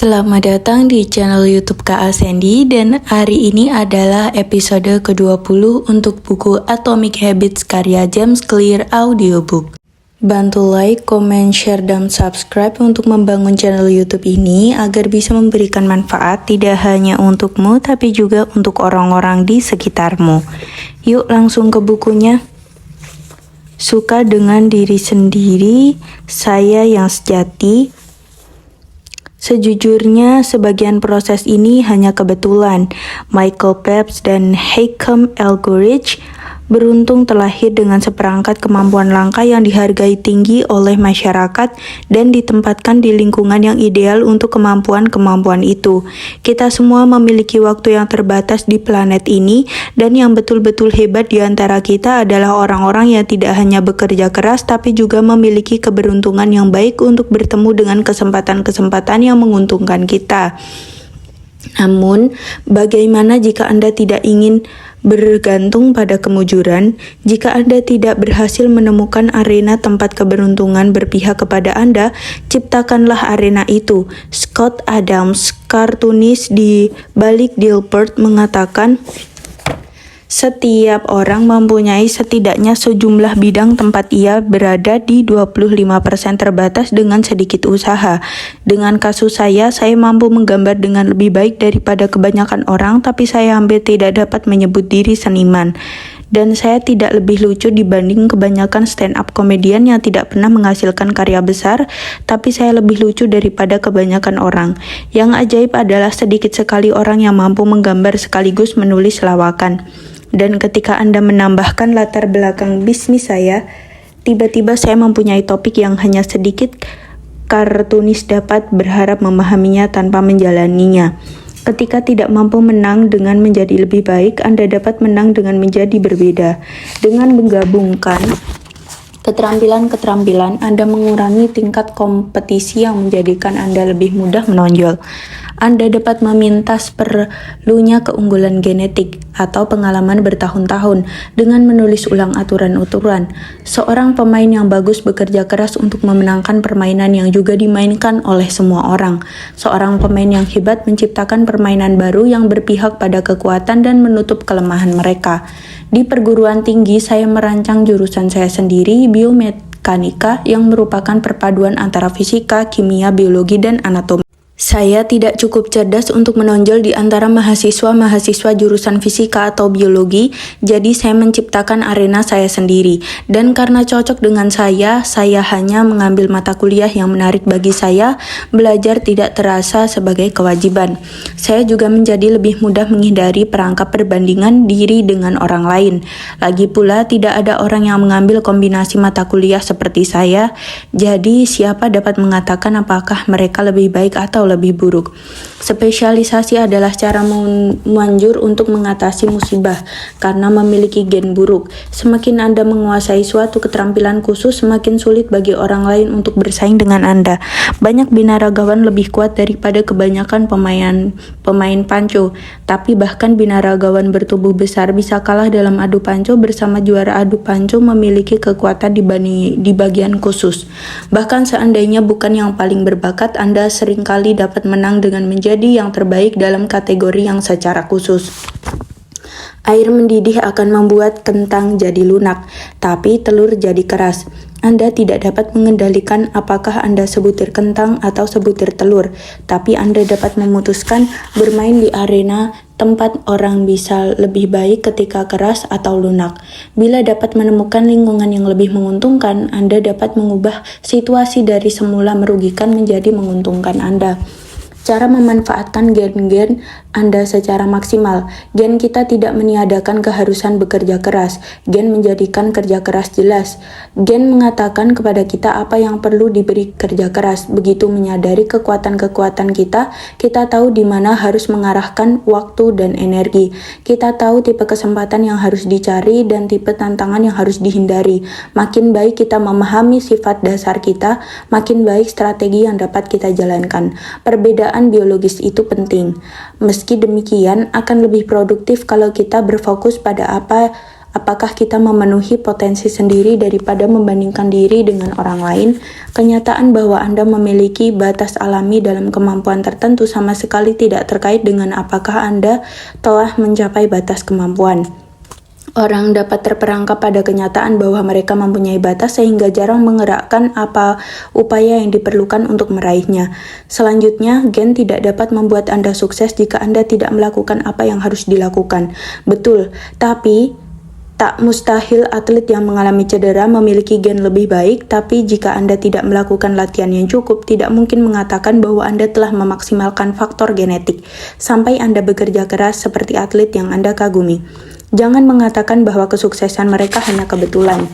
Selamat datang di channel YouTube Kak Asendi dan hari ini adalah episode ke-20 untuk buku Atomic Habits karya James Clear audiobook. Bantu like, comment, share, dan subscribe untuk membangun channel YouTube ini agar bisa memberikan manfaat tidak hanya untukmu tapi juga untuk orang-orang di sekitarmu. Yuk langsung ke bukunya. Suka dengan diri sendiri, saya yang sejati. Sejujurnya, sebagian proses ini hanya kebetulan. Michael Phelps dan Hakeem Elgoridge beruntung terlahir dengan seperangkat kemampuan langka yang dihargai tinggi oleh masyarakat dan ditempatkan di lingkungan yang ideal untuk kemampuan-kemampuan itu. Kita semua memiliki waktu yang terbatas di planet ini, dan yang betul-betul hebat di antara kita adalah orang-orang yang tidak hanya bekerja keras tapi juga memiliki keberuntungan yang baik untuk bertemu dengan kesempatan-kesempatan yang menguntungkan kita. Namun, bagaimana jika Anda tidak ingin bergantung pada kemujuran? Jika Anda tidak berhasil menemukan arena tempat keberuntungan berpihak kepada Anda, ciptakanlah arena itu. Scott Adams, kartunis di balik Dilbert, mengatakan, setiap orang mempunyai setidaknya sejumlah bidang tempat ia berada di 25% terbatas dengan sedikit usaha. Dengan kasus saya mampu menggambar dengan lebih baik daripada kebanyakan orang, tapi saya hampir tidak dapat menyebut diri seniman. Dan saya tidak lebih lucu dibanding kebanyakan stand-up komedian yang tidak pernah menghasilkan karya besar, tapi saya lebih lucu daripada kebanyakan orang. Yang ajaib adalah sedikit sekali orang yang mampu menggambar sekaligus menulis lawakan. Dan ketika Anda menambahkan latar belakang bisnis saya, tiba-tiba saya mempunyai topik yang hanya sedikit kartunis dapat berharap memahaminya tanpa menjalaninya. Ketika tidak mampu menang dengan menjadi lebih baik, Anda dapat menang dengan menjadi berbeda. Dengan menggabungkan keterampilan-keterampilan, Anda mengurangi tingkat kompetisi yang menjadikan Anda lebih mudah menonjol. Anda dapat memintas perlunya keunggulan genetik atau pengalaman bertahun-tahun dengan menulis ulang aturan-aturan. Seorang pemain yang bagus bekerja keras untuk memenangkan permainan yang juga dimainkan oleh semua orang. Seorang pemain yang hebat menciptakan permainan baru yang berpihak pada kekuatan dan menutup kelemahan mereka. Di perguruan tinggi, saya merancang jurusan saya sendiri, biomekanika, yang merupakan perpaduan antara fisika, kimia, biologi, dan anatomi. Saya tidak cukup cerdas untuk menonjol di antara mahasiswa-mahasiswa jurusan fisika atau biologi, jadi saya menciptakan arena saya sendiri. Dan karena cocok dengan saya hanya mengambil mata kuliah yang menarik bagi saya, belajar tidak terasa sebagai kewajiban. Saya juga menjadi lebih mudah menghindari perangkap perbandingan diri dengan orang lain. Lagi pula, tidak ada orang yang mengambil kombinasi mata kuliah seperti saya, jadi siapa dapat mengatakan apakah mereka lebih baik atau lebih buruk. Spesialisasi adalah cara manjur untuk mengatasi musibah karena memiliki gen buruk. Semakin Anda menguasai suatu keterampilan khusus, semakin sulit bagi orang lain untuk bersaing dengan Anda. Banyak binaragawan lebih kuat daripada kebanyakan pemain panco, tapi bahkan binaragawan bertubuh besar bisa kalah dalam adu panco bersama juara adu panco memiliki kekuatan di bagian khusus. Bahkan seandainya bukan yang paling berbakat, Anda seringkali dapat menang dengan menjadi yang terbaik dalam kategori yang secara khusus. Air mendidih akan membuat kentang jadi lunak, tapi telur jadi keras. Anda tidak dapat mengendalikan apakah Anda sebutir kentang atau sebutir telur, tapi Anda dapat memutuskan bermain di arena tempat orang bisa lebih baik ketika keras atau lunak. Bila dapat menemukan lingkungan yang lebih menguntungkan, Anda dapat mengubah situasi dari semula merugikan menjadi menguntungkan Anda. Cara memanfaatkan gen-gen Anda secara maksimal. Gen kita tidak meniadakan keharusan bekerja keras. Gen menjadikan kerja keras jelas. Gen mengatakan kepada kita apa yang perlu diberi kerja keras. Begitu menyadari kekuatan-kekuatan kita tahu di mana harus mengarahkan waktu dan energi. Kita tahu tipe kesempatan yang harus dicari dan tipe tantangan yang harus dihindari. Makin baik kita memahami sifat dasar kita, makin baik strategi yang dapat kita jalankan. Perbedaan biologis itu penting. Meski demikian, akan lebih produktif kalau kita berfokus pada apa Apakah kita memenuhi potensi sendiri daripada membandingkan diri dengan orang lain? Kenyataan bahwa Anda memiliki batas alami dalam kemampuan tertentu sama sekali tidak terkait dengan apakah Anda telah mencapai batas kemampuan. Orang dapat terperangkap pada kenyataan bahwa mereka mempunyai batas sehingga jarang mengerakkan apa upaya yang diperlukan untuk meraihnya. Selanjutnya, gen tidak dapat membuat Anda sukses jika Anda tidak melakukan apa yang harus dilakukan. Betul, tapi tak mustahil atlet yang mengalami cedera memiliki gen lebih baik, tapi jika Anda tidak melakukan latihan yang cukup, tidak mungkin mengatakan bahwa Anda telah memaksimalkan faktor genetik sampai Anda bekerja keras seperti atlet yang Anda kagumi. Jangan mengatakan bahwa kesuksesan mereka hanya kebetulan.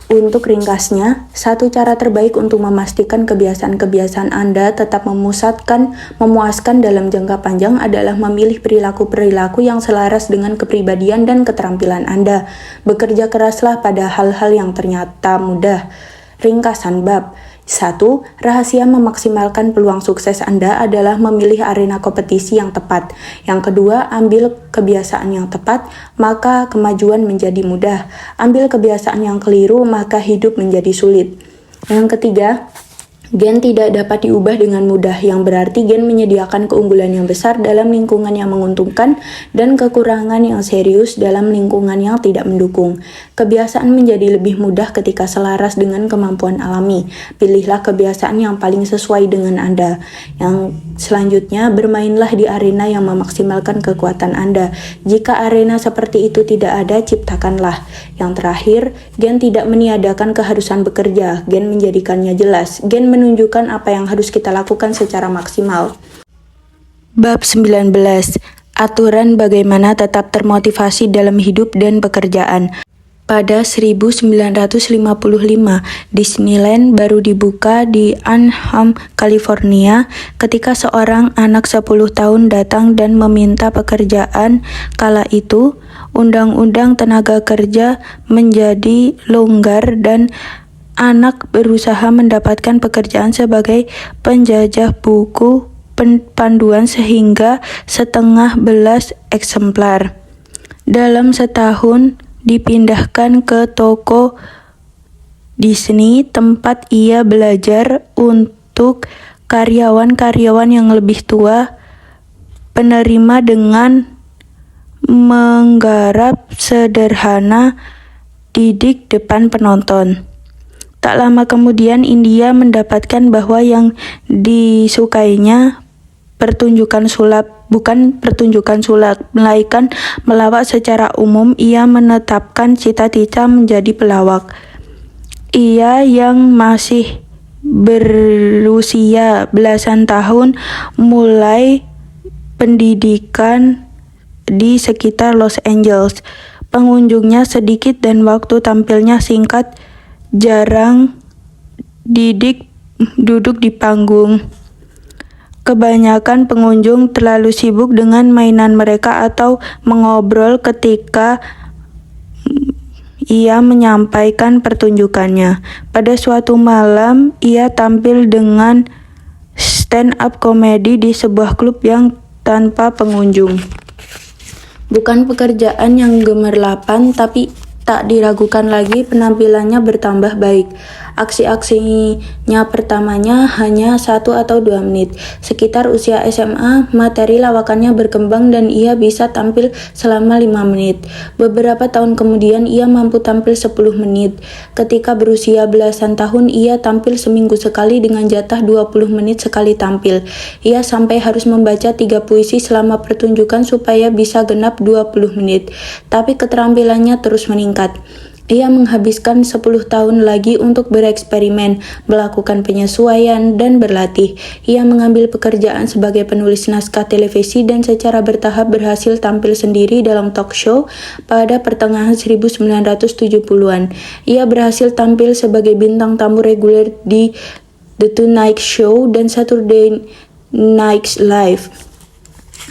Untuk ringkasnya, satu cara terbaik untuk memastikan kebiasaan-kebiasaan Anda tetap memuaskan dalam jangka panjang adalah memilih perilaku-perilaku yang selaras dengan kepribadian dan keterampilan Anda. Bekerja keraslah pada hal-hal yang ternyata mudah. Ringkasan bab 1. Rahasia memaksimalkan peluang sukses Anda adalah memilih arena kompetisi yang tepat. Yang kedua, ambil kebiasaan yang tepat, maka kemajuan menjadi mudah. Ambil kebiasaan yang keliru, maka hidup menjadi sulit. Yang ketiga, gen tidak dapat diubah dengan mudah, yang berarti gen menyediakan keunggulan yang besar dalam lingkungan yang menguntungkan dan kekurangan yang serius dalam lingkungan yang tidak mendukung. Kebiasaan menjadi lebih mudah ketika selaras dengan kemampuan alami. Pilihlah kebiasaan yang paling sesuai dengan Anda. Yang selanjutnya, bermainlah di arena yang memaksimalkan kekuatan Anda. Jika arena seperti itu tidak ada, ciptakanlah. Yang terakhir, gen tidak meniadakan keharusan bekerja. Gen menjadikannya jelas. Gen menunjukkan apa yang harus kita lakukan secara maksimal. Bab 19. Aturan bagaimana tetap termotivasi dalam hidup dan pekerjaan. Pada 1955, Disneyland baru dibuka di Anaheim, California, ketika seorang anak 10 tahun datang dan meminta pekerjaan. Kala itu, undang-undang tenaga kerja menjadi longgar dan anak berusaha mendapatkan pekerjaan sebagai penjajah buku panduan sehingga 1,5 eksemplar. Dalam setahun, dipindahkan ke toko Disney, tempat ia belajar untuk karyawan-karyawan yang lebih tua, penerima dengan menggarap sederhana didik depan penonton. Tak lama kemudian, India mendapatkan bahwa yang disukainya bukan pertunjukan sulap, melainkan melawak secara umum. Ia menetapkan cita-cita menjadi pelawak. Ia yang masih berusia belasan tahun mulai pendidikan di sekitar Los Angeles. Pengunjungnya sedikit dan waktu tampilnya singkat, jarang duduk di panggung. Kebanyakan pengunjung terlalu sibuk dengan mainan mereka atau mengobrol ketika ia menyampaikan pertunjukannya. Pada suatu malam, ia tampil dengan stand-up comedy di sebuah klub yang tanpa pengunjung. Bukan pekerjaan yang gemerlapan, tapi tak diragukan lagi penampilannya bertambah baik. Aksi-aksinya pertamanya hanya 1 atau 2 menit. Sekitar usia SMA, materi lawakannya berkembang dan ia bisa tampil selama 5 menit. Beberapa tahun kemudian ia mampu tampil 10 menit. Ketika berusia belasan tahun, ia tampil seminggu sekali dengan jatah 20 menit sekali tampil. Ia sampai harus membaca 3 puisi selama pertunjukan supaya bisa genap 20 menit. Tapi keterampilannya terus meningkat. Ia menghabiskan 10 tahun lagi untuk bereksperimen, melakukan penyesuaian, dan berlatih. Ia mengambil pekerjaan sebagai penulis naskah televisi dan secara bertahap berhasil tampil sendiri dalam talk show pada pertengahan 1970-an. Ia berhasil tampil sebagai bintang tamu reguler di The Tonight Show dan Saturday Night Live.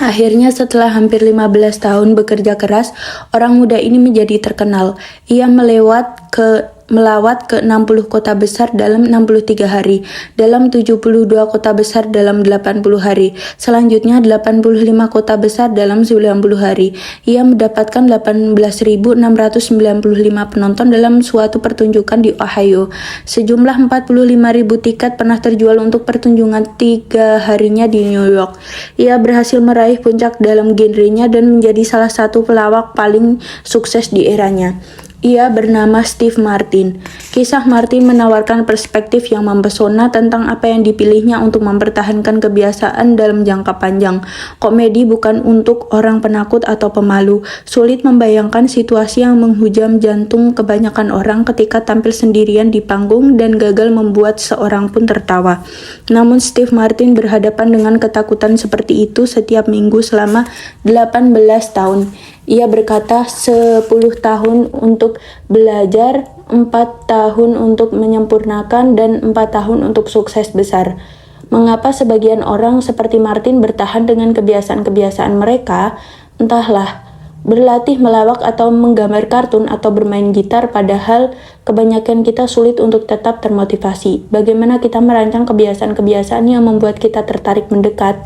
Akhirnya setelah hampir 15 tahun bekerja keras, orang muda ini menjadi terkenal. Ia melewat ke melawat ke 60 kota besar dalam 63 hari, dalam 72 kota besar dalam 80 hari, selanjutnya 85 kota besar dalam 90 hari. Ia mendapatkan 18.695 penonton dalam suatu pertunjukan di Ohio. Sejumlah 45.000 tiket pernah terjual untuk pertunjukan 3 harinya di New York. Ia berhasil meraih puncak dalam genrenya dan menjadi salah satu pelawak paling sukses di eranya. Ia bernama Steve Martin. Kisah Martin menawarkan perspektif yang mempesona tentang apa yang dipilihnya untuk mempertahankan kebiasaan dalam jangka panjang. Komedi bukan untuk orang penakut atau pemalu. Sulit membayangkan situasi yang menghujam jantung kebanyakan orang ketika tampil sendirian di panggung dan gagal membuat seorang pun tertawa. Namun Steve Martin berhadapan dengan ketakutan seperti itu setiap minggu selama 18 tahun. Ia berkata 10 tahun untuk belajar, 4 tahun untuk menyempurnakan, dan 4 tahun untuk sukses besar. Mengapa sebagian orang seperti Martin bertahan dengan kebiasaan-kebiasaan mereka? Entahlah, berlatih melawak atau menggambar kartun atau bermain gitar, padahal kebanyakan kita sulit untuk tetap termotivasi. Bagaimana kita merancang kebiasaan-kebiasaan yang membuat kita tertarik mendekat,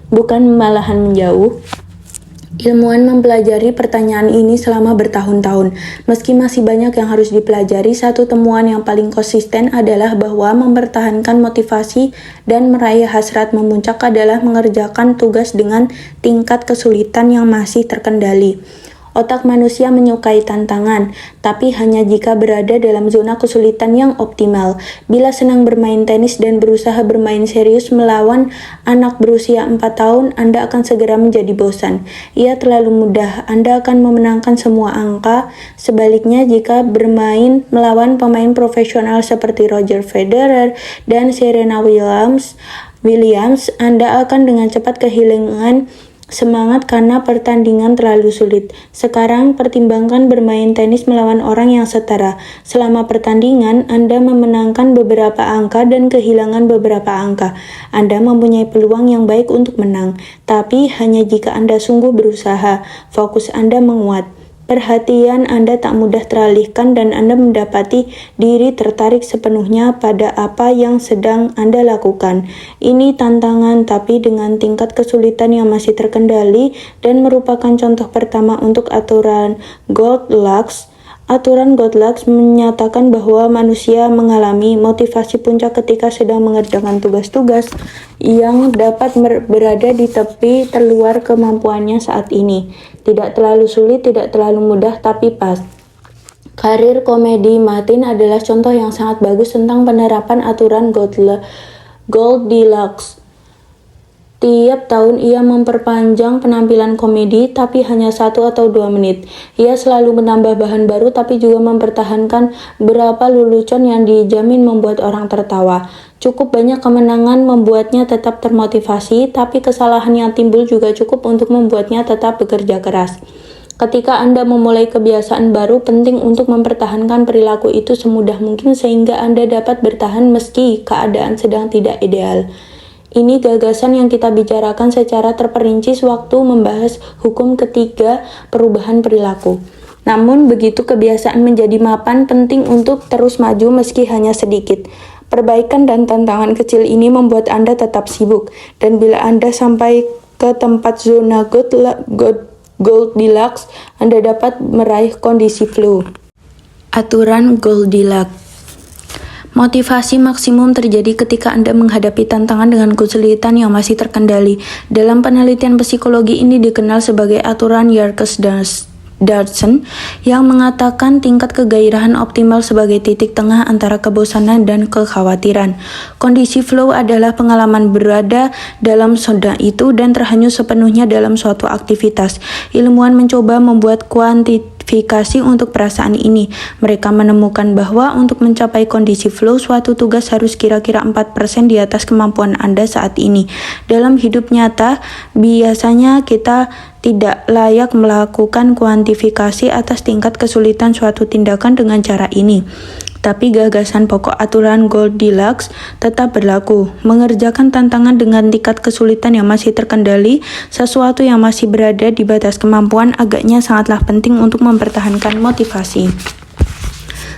bukan malahan menjauh? Ilmuwan mempelajari pertanyaan ini selama bertahun-tahun. Meski masih banyak yang harus dipelajari, satu temuan yang paling konsisten adalah bahwa mempertahankan motivasi dan meraih hasrat memuncak adalah mengerjakan tugas dengan tingkat kesulitan yang masih terkendali. Otak manusia menyukai tantangan, tapi hanya jika berada dalam zona kesulitan yang optimal. Bila senang bermain tenis dan berusaha bermain serius melawan anak berusia 4 tahun, Anda akan segera menjadi bosan. Ia terlalu mudah, Anda akan memenangkan semua angka. Sebaliknya, jika bermain melawan pemain profesional seperti Roger Federer dan Serena Williams, Anda akan dengan cepat kehilangan semangat karena pertandingan terlalu sulit. Sekarang, pertimbangkan bermain tenis melawan orang yang setara. Selama pertandingan, Anda memenangkan beberapa angka dan kehilangan beberapa angka. Anda mempunyai peluang yang baik untuk menang, tapi hanya jika Anda sungguh berusaha. Fokus Anda menguat. Perhatian Anda tak mudah teralihkan dan Anda mendapati diri tertarik sepenuhnya pada apa yang sedang Anda lakukan. Ini tantangan tapi dengan tingkat kesulitan yang masih terkendali dan merupakan contoh pertama untuk aturan Goldilocks. Aturan Goldilocks menyatakan bahwa manusia mengalami motivasi puncak ketika sedang mengerjakan tugas-tugas yang dapat berada di tepi terluar kemampuannya saat ini. Tidak terlalu sulit, tidak terlalu mudah, tapi pas. Karir komedi Martin adalah contoh yang sangat bagus tentang penerapan aturan Goldilocks. Tiap tahun ia memperpanjang penampilan komedi, tapi hanya 1 atau 2 menit. Ia selalu menambah bahan baru, tapi juga mempertahankan berapa lelucon yang dijamin membuat orang tertawa. Cukup banyak kemenangan membuatnya tetap termotivasi, tapi kesalahan yang timbul juga cukup untuk membuatnya tetap bekerja keras. Ketika Anda memulai kebiasaan baru, penting untuk mempertahankan perilaku itu semudah mungkin sehingga Anda dapat bertahan meski keadaan sedang tidak ideal. Ini gagasan yang kita bicarakan secara terperinci sewaktu membahas hukum ketiga perubahan perilaku. Namun begitu kebiasaan menjadi mapan, penting untuk terus maju meski hanya sedikit. Perbaikan dan tantangan kecil ini membuat Anda tetap sibuk, dan bila Anda sampai ke tempat zona Goldilocks, Anda dapat meraih kondisi flow. Aturan Goldilocks. Motivasi maksimum terjadi ketika Anda menghadapi tantangan dengan kesulitan yang masih terkendali. Dalam penelitian psikologi ini dikenal sebagai aturan Yerkes-Dodson yang mengatakan tingkat kegairahan optimal sebagai titik tengah antara kebosanan dan kekhawatiran. Kondisi flow adalah pengalaman berada dalam zona itu dan terhanyut sepenuhnya dalam suatu aktivitas. Ilmuwan mencoba membuat kuantifikasi untuk perasaan ini. Mereka menemukan bahwa untuk mencapai kondisi flow, suatu tugas harus kira-kira 4% di atas kemampuan Anda saat ini. Dalam hidup nyata, biasanya kita tidak layak melakukan kuantifikasi atas tingkat kesulitan suatu tindakan dengan cara ini. Tapi gagasan pokok aturan Goldilocks tetap berlaku. Mengerjakan tantangan dengan tingkat kesulitan yang masih terkendali, sesuatu yang masih berada di batas kemampuan, agaknya sangatlah penting untuk mempertahankan motivasi.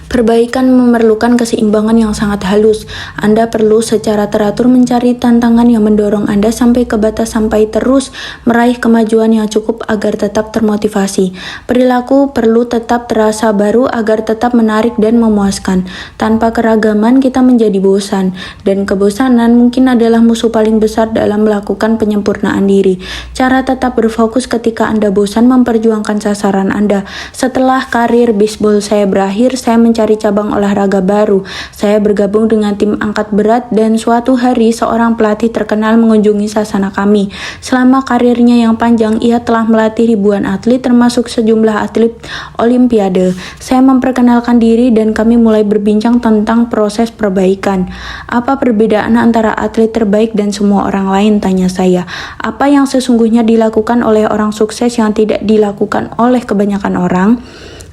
Perbaikan memerlukan keseimbangan yang sangat halus. Anda perlu secara teratur mencari tantangan yang mendorong Anda sampai ke batas sampai terus meraih kemajuan yang cukup agar tetap termotivasi. Perilaku perlu tetap terasa baru agar tetap menarik dan memuaskan. Tanpa keragaman kita menjadi bosan, dan kebosanan mungkin adalah musuh paling besar dalam melakukan penyempurnaan diri. Cara tetap berfokus ketika Anda bosan memperjuangkan sasaran Anda. Setelah karir bisbol saya berakhir, saya mencari cabang olahraga baru. Saya bergabung dengan tim angkat berat dan suatu hari seorang pelatih terkenal mengunjungi sasana kami. Selama karirnya yang panjang, ia telah melatih ribuan atlet termasuk sejumlah atlet olimpiade. Saya memperkenalkan diri dan kami mulai berbincang tentang proses perbaikan. Apa perbedaan antara atlet terbaik dan semua orang lain, tanya saya. Apa yang sesungguhnya dilakukan oleh orang sukses yang tidak dilakukan oleh kebanyakan orang?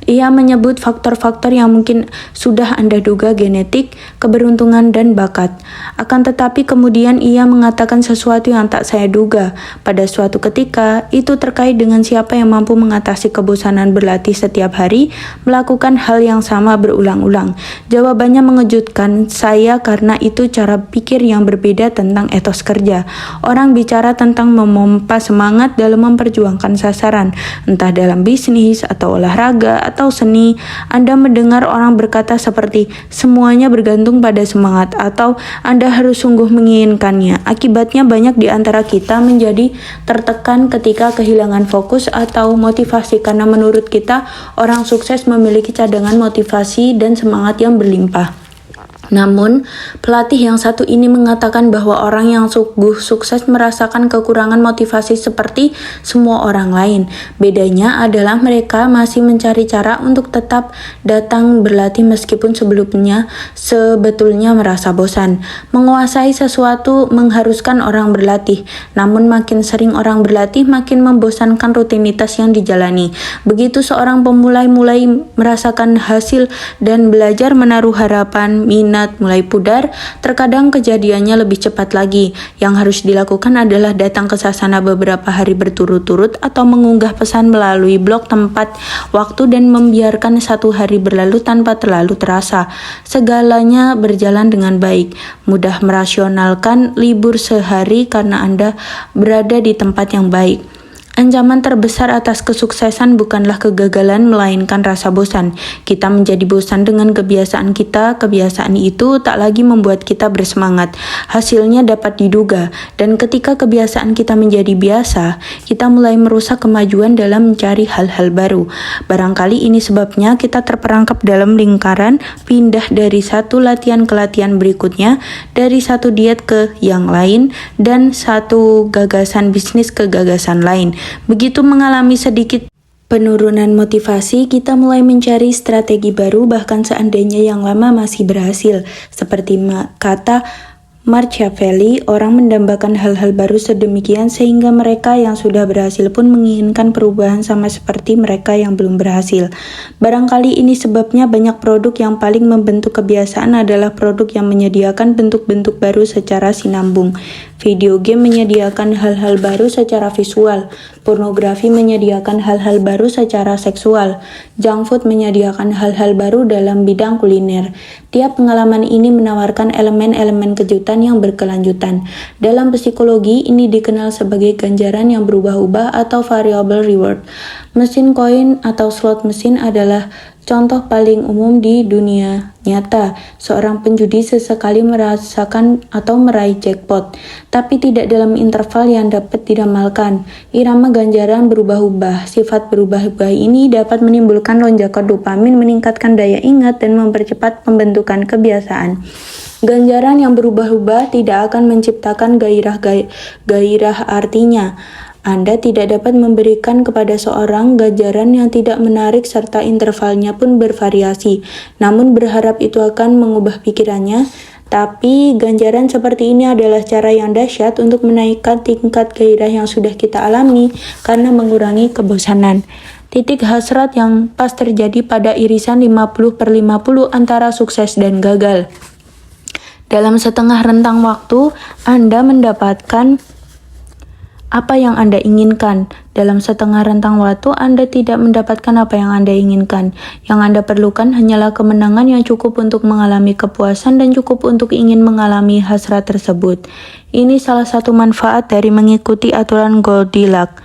Ia menyebut faktor-faktor yang mungkin sudah Anda duga: genetik, keberuntungan, dan bakat. Akan tetapi kemudian ia mengatakan sesuatu yang tak saya duga. Pada suatu ketika, itu terkait dengan siapa yang mampu mengatasi kebosanan berlatih setiap hari, melakukan hal yang sama berulang-ulang. Jawabannya mengejutkan saya karena itu cara pikir yang berbeda tentang etos kerja. Orang bicara tentang memompa semangat dalam memperjuangkan sasaran, entah dalam bisnis atau olahraga atau seni. Anda mendengar orang berkata seperti semuanya bergantung pada semangat atau Anda harus sungguh menginginkannya. Akibatnya banyak di antara kita menjadi tertekan ketika kehilangan fokus atau motivasi karena menurut kita orang sukses memiliki cadangan motivasi dan semangat yang berlimpah. Namun, pelatih yang satu ini mengatakan bahwa orang yang sungguh sukses merasakan kekurangan motivasi seperti semua orang lain. Bedanya adalah mereka masih mencari cara untuk tetap datang berlatih meskipun sebetulnya merasa bosan. Menguasai sesuatu mengharuskan orang berlatih, namun makin sering orang berlatih, makin membosankan rutinitas yang dijalani. Begitu seorang pemulai mulai merasakan hasil dan belajar menaruh harapan, mulai pudar, terkadang kejadiannya lebih cepat lagi. Yang harus dilakukan adalah datang ke sasana beberapa hari berturut-turut atau mengunggah pesan melalui blog tempat waktu dan membiarkan satu hari berlalu tanpa terlalu terasa. Segalanya berjalan dengan baik. Mudah merasionalkan libur sehari karena Anda berada di tempat yang baik. Ancaman terbesar atas kesuksesan bukanlah kegagalan, melainkan rasa bosan. Kita menjadi bosan dengan kebiasaan kita. Kebiasaan itu tak lagi membuat kita bersemangat. Hasilnya dapat diduga, dan ketika kebiasaan kita menjadi biasa, kita mulai merusak kemajuan dalam mencari hal-hal baru. Barangkali ini sebabnya kita terperangkap dalam lingkaran, pindah dari satu latihan ke latihan berikutnya, dari satu diet ke yang lain, dan satu gagasan bisnis ke gagasan lain. Begitu mengalami sedikit penurunan motivasi, kita mulai mencari strategi baru bahkan seandainya yang lama masih berhasil. Seperti kata Machiavelli, orang mendambakan hal-hal baru sedemikian sehingga mereka yang sudah berhasil pun menginginkan perubahan sama seperti mereka yang belum berhasil. Barangkali ini sebabnya banyak produk yang paling membentuk kebiasaan adalah produk yang menyediakan bentuk-bentuk baru secara sinambung. Video game menyediakan hal-hal baru secara visual. Pornografi menyediakan hal-hal baru secara seksual. Junk food menyediakan hal-hal baru dalam bidang kuliner. Tiap pengalaman ini menawarkan elemen-elemen kejutan yang berkelanjutan. Dalam psikologi, ini dikenal sebagai ganjaran yang berubah-ubah atau variable reward. Mesin koin atau slot mesin adalah contoh paling umum di dunia nyata. Seorang penjudi sesekali merasakan atau meraih jackpot, tapi tidak dalam interval yang dapat diramalkan. Irama ganjaran berubah-ubah. Sifat berubah-ubah ini dapat menimbulkan lonjakan dopamin, meningkatkan daya ingat, dan mempercepat pembentukan kebiasaan. Ganjaran yang berubah-ubah tidak akan menciptakan gairah artinya. Anda tidak dapat memberikan kepada seorang ganjaran yang tidak menarik serta intervalnya pun bervariasi, namun berharap itu akan mengubah pikirannya. Tapi ganjaran seperti ini adalah cara yang dahsyat untuk menaikkan tingkat gairah yang sudah kita alami karena mengurangi kebosanan. Titik hasrat yang pas terjadi pada irisan 50/50 antara sukses dan gagal. Dalam setengah rentang waktu, Anda mendapatkan apa yang Anda inginkan. Dalam setengah rentang waktu, Anda tidak mendapatkan apa yang Anda inginkan. Yang Anda perlukan hanyalah kemenangan yang cukup untuk mengalami kepuasan dan cukup untuk ingin mengalami hasrat tersebut. Ini salah satu manfaat dari mengikuti aturan Goldilocks.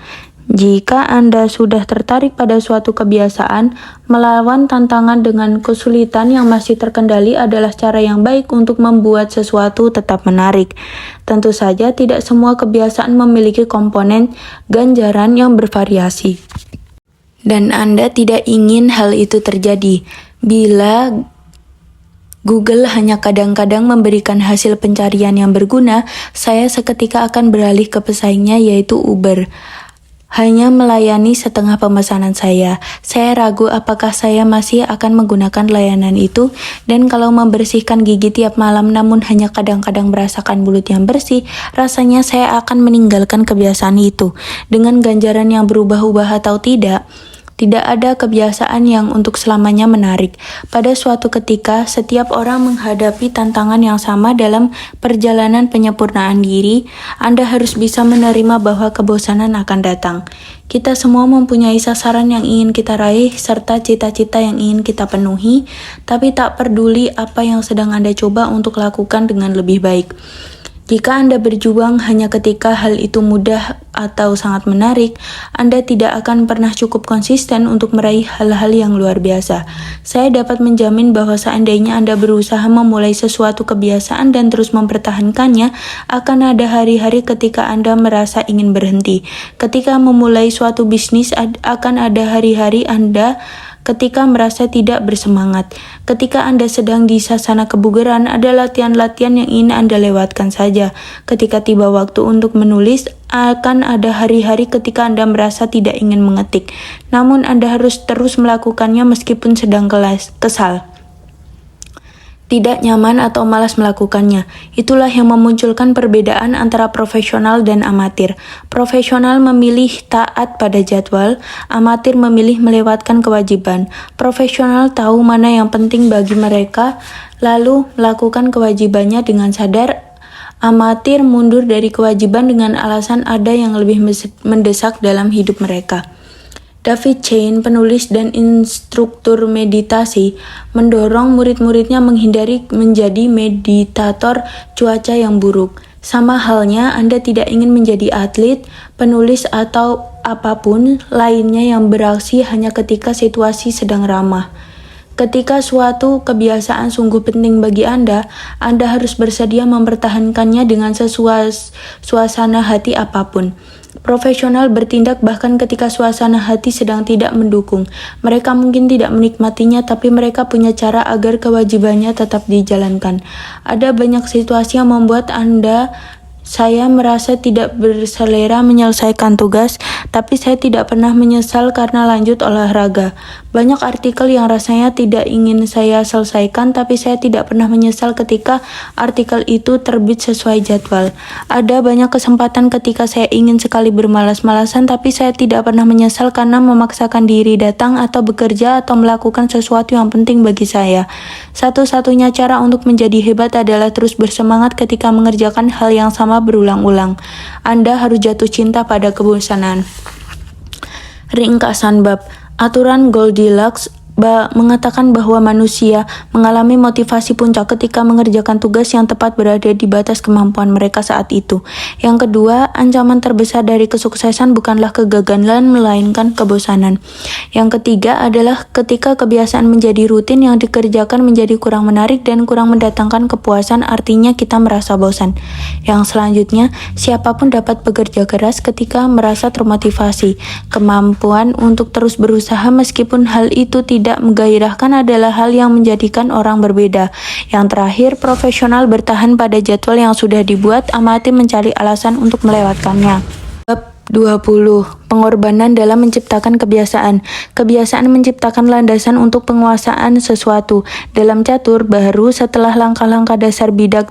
Jika Anda sudah tertarik pada suatu kebiasaan, melawan tantangan dengan kesulitan yang masih terkendali adalah cara yang baik untuk membuat sesuatu tetap menarik. Tentu saja tidak semua kebiasaan memiliki komponen ganjaran yang bervariasi. Dan Anda tidak ingin hal itu terjadi. Bila Google hanya kadang-kadang memberikan hasil pencarian yang berguna, saya seketika akan beralih ke pesaingnya yaitu Uber. Hanya melayani setengah pemesanan saya. Saya ragu apakah saya masih akan menggunakan layanan itu, dan kalau membersihkan gigi tiap malam namun hanya kadang-kadang merasakan mulut yang bersih, rasanya saya akan meninggalkan kebiasaan itu. Dengan ganjaran yang berubah-ubah atau tidak ada kebiasaan yang untuk selamanya menarik. Pada suatu ketika, setiap orang menghadapi tantangan yang sama dalam perjalanan penyempurnaan diri. Anda harus bisa menerima bahwa kebosanan akan datang. Kita semua mempunyai sasaran yang ingin kita raih, serta cita-cita yang ingin kita penuhi, tapi tak peduli apa yang sedang Anda coba untuk lakukan dengan lebih baik. Jika Anda berjuang hanya ketika hal itu mudah atau sangat menarik, Anda tidak akan pernah cukup konsisten untuk meraih hal-hal yang luar biasa. Saya dapat menjamin bahwa seandainya Anda berusaha memulai sesuatu kebiasaan dan terus mempertahankannya, akan ada hari-hari ketika Anda merasa ingin berhenti. Ketika memulai suatu bisnis, akan ada hari-hari Anda ketika merasa tidak bersemangat. Ketika Anda sedang di sasana kebugaran, ada latihan-latihan yang ingin Anda lewatkan saja. Ketika tiba waktu untuk menulis, akan ada hari-hari ketika Anda merasa tidak ingin mengetik. Namun Anda harus terus melakukannya meskipun sedang kesal, tidak nyaman atau malas melakukannya. Itulah yang memunculkan perbedaan antara profesional dan amatir. Profesional memilih taat pada jadwal, amatir memilih melewatkan kewajiban. Profesional tahu mana yang penting bagi mereka, lalu melakukan kewajibannya dengan sadar. Amatir mundur dari kewajiban dengan alasan ada yang lebih mendesak dalam hidup mereka. David Chain, penulis dan instruktur meditasi, mendorong murid-muridnya menghindari menjadi meditator cuaca yang buruk. Sama halnya, Anda tidak ingin menjadi atlet, penulis, atau apapun lainnya yang beraksi hanya ketika situasi sedang ramah. Ketika suatu kebiasaan sungguh penting bagi Anda harus bersedia mempertahankannya dengan suasana hati apapun. Profesional bertindak bahkan ketika suasana hati sedang tidak mendukung. Mereka mungkin tidak menikmatinya, tapi mereka punya cara agar kewajibannya tetap dijalankan. Ada banyak situasi yang membuat saya merasa tidak berselera menyelesaikan tugas, tapi saya tidak pernah menyesal karena lanjut olahraga. Banyak artikel yang rasanya tidak ingin saya selesaikan, tapi saya tidak pernah menyesal ketika artikel itu terbit sesuai jadwal. Ada banyak kesempatan ketika saya ingin sekali bermalas-malasan, tapi saya tidak pernah menyesal karena memaksakan diri datang atau bekerja atau melakukan sesuatu yang penting bagi saya. Satu-satunya cara untuk menjadi hebat adalah terus bersemangat ketika mengerjakan hal yang sama berulang-ulang. Anda harus jatuh cinta pada kebosanan. Ringkasan bab. Aturan Goldilocks mengatakan bahwa manusia mengalami motivasi puncak ketika mengerjakan tugas yang tepat berada di batas kemampuan mereka saat itu. Yang kedua, ancaman terbesar dari kesuksesan bukanlah kegagalan melainkan kebosanan. Yang ketiga adalah ketika kebiasaan menjadi rutin yang dikerjakan menjadi kurang menarik dan kurang mendatangkan kepuasan, artinya kita merasa bosan. Yang selanjutnya, siapapun dapat bekerja keras ketika merasa termotivasi. Kemampuan untuk terus berusaha meskipun hal itu tidak menggairahkan adalah hal yang menjadikan orang berbeda. Yang terakhir, profesional bertahan pada jadwal yang sudah dibuat, amatir mencari alasan untuk melewatkannya. Bab 20. pengorbanan dalam menciptakan kebiasaan. Kebiasaan menciptakan landasan untuk penguasaan sesuatu. Dalam catur, baru setelah langkah-langkah dasar bidak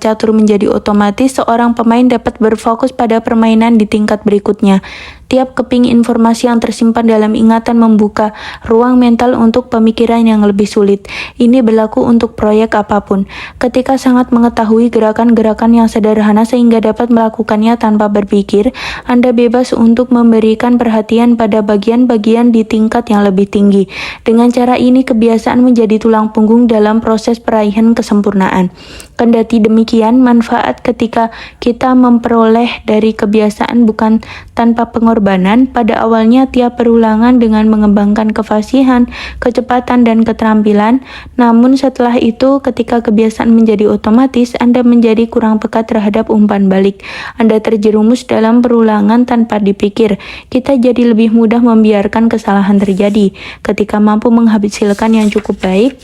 catur menjadi otomatis, seorang pemain dapat berfokus pada permainan di tingkat berikutnya. Tiap keping informasi yang tersimpan dalam ingatan membuka ruang mental untuk pemikiran yang lebih sulit. Ini berlaku untuk proyek apapun. Ketika sangat mengetahui gerakan-gerakan yang sederhana sehingga dapat melakukannya tanpa berpikir, Anda bebas untuk memberikan perhatian pada bagian-bagian di tingkat yang lebih tinggi. Dengan cara ini, kebiasaan menjadi tulang punggung dalam proses peraihan kesempurnaan. Kendati demikian, manfaat ketika kita memperoleh dari kebiasaan bukan tanpa pengorbanan. Pada awalnya, tiap perulangan dengan mengembangkan kefasihan, kecepatan, dan keterampilan. Namun setelah itu, ketika kebiasaan menjadi otomatis, Anda menjadi kurang peka terhadap umpan balik. Anda terjerumus dalam perulangan tanpa dipikir. Kita jadi lebih mudah membiarkan kesalahan terjadi. Ketika mampu menghasilkan yang cukup baik,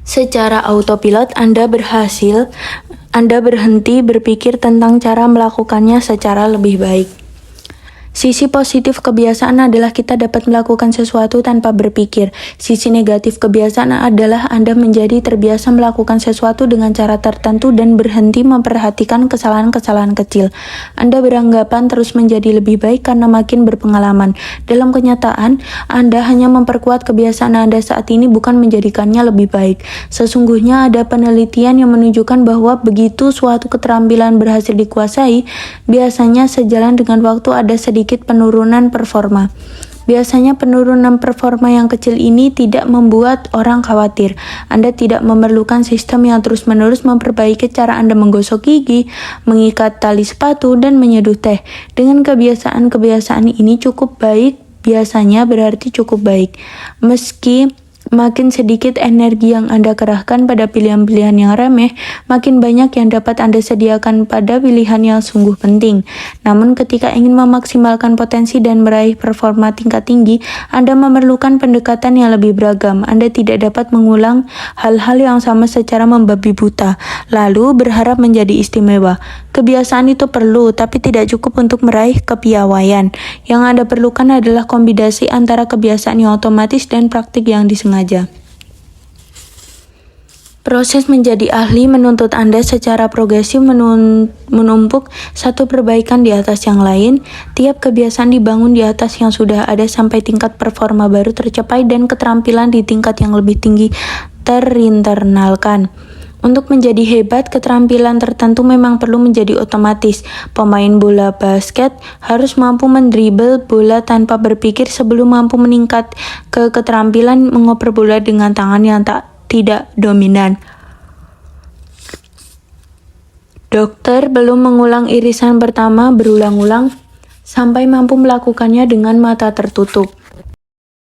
secara autopilot Anda berhenti berpikir tentang cara melakukannya secara lebih baik. Sisi positif kebiasaan adalah kita dapat melakukan sesuatu tanpa berpikir. Sisi negatif kebiasaan adalah Anda menjadi terbiasa melakukan sesuatu dengan cara tertentu dan berhenti memperhatikan kesalahan-kesalahan kecil. Anda beranggapan terus menjadi lebih baik karena makin berpengalaman. Dalam kenyataan, Anda hanya memperkuat kebiasaan Anda saat ini, bukan menjadikannya lebih baik. Sesungguhnya ada penelitian yang menunjukkan bahwa begitu suatu keterampilan berhasil dikuasai, biasanya sejalan dengan waktu ada sedikit penurunan performa. Biasanya penurunan performa yang kecil ini tidak membuat orang khawatir. Anda tidak memerlukan sistem yang terus-menerus memperbaiki cara Anda menggosok gigi, mengikat tali sepatu, dan menyeduh teh. Dengan kebiasaan-kebiasaan ini cukup baik, biasanya berarti cukup baik. Meski makin sedikit energi yang Anda kerahkan pada pilihan-pilihan yang remeh, makin banyak yang dapat Anda sediakan pada pilihan yang sungguh penting. Namun ketika ingin memaksimalkan potensi dan meraih performa tingkat tinggi, Anda memerlukan pendekatan yang lebih beragam. Anda tidak dapat mengulang hal-hal yang sama secara membabi buta, lalu berharap menjadi istimewa. Kebiasaan itu perlu, tapi tidak cukup untuk meraih kepiawaian. Yang Anda perlukan adalah kombinasi antara kebiasaan yang otomatis dan praktik yang disengaja. Proses menjadi ahli menuntut Anda secara progresif menumpuk satu perbaikan di atas yang lain. Tiap kebiasaan dibangun di atas yang sudah ada sampai tingkat performa baru tercapai dan keterampilan di tingkat yang lebih tinggi terinternalkan. Untuk menjadi hebat, keterampilan tertentu memang perlu menjadi otomatis. Pemain bola basket harus mampu mendribel bola tanpa berpikir sebelum mampu meningkat ke keterampilan mengoper bola dengan tangan yang tidak dominan. Dokter belum mengulang irisan pertama berulang-ulang sampai mampu melakukannya dengan mata tertutup.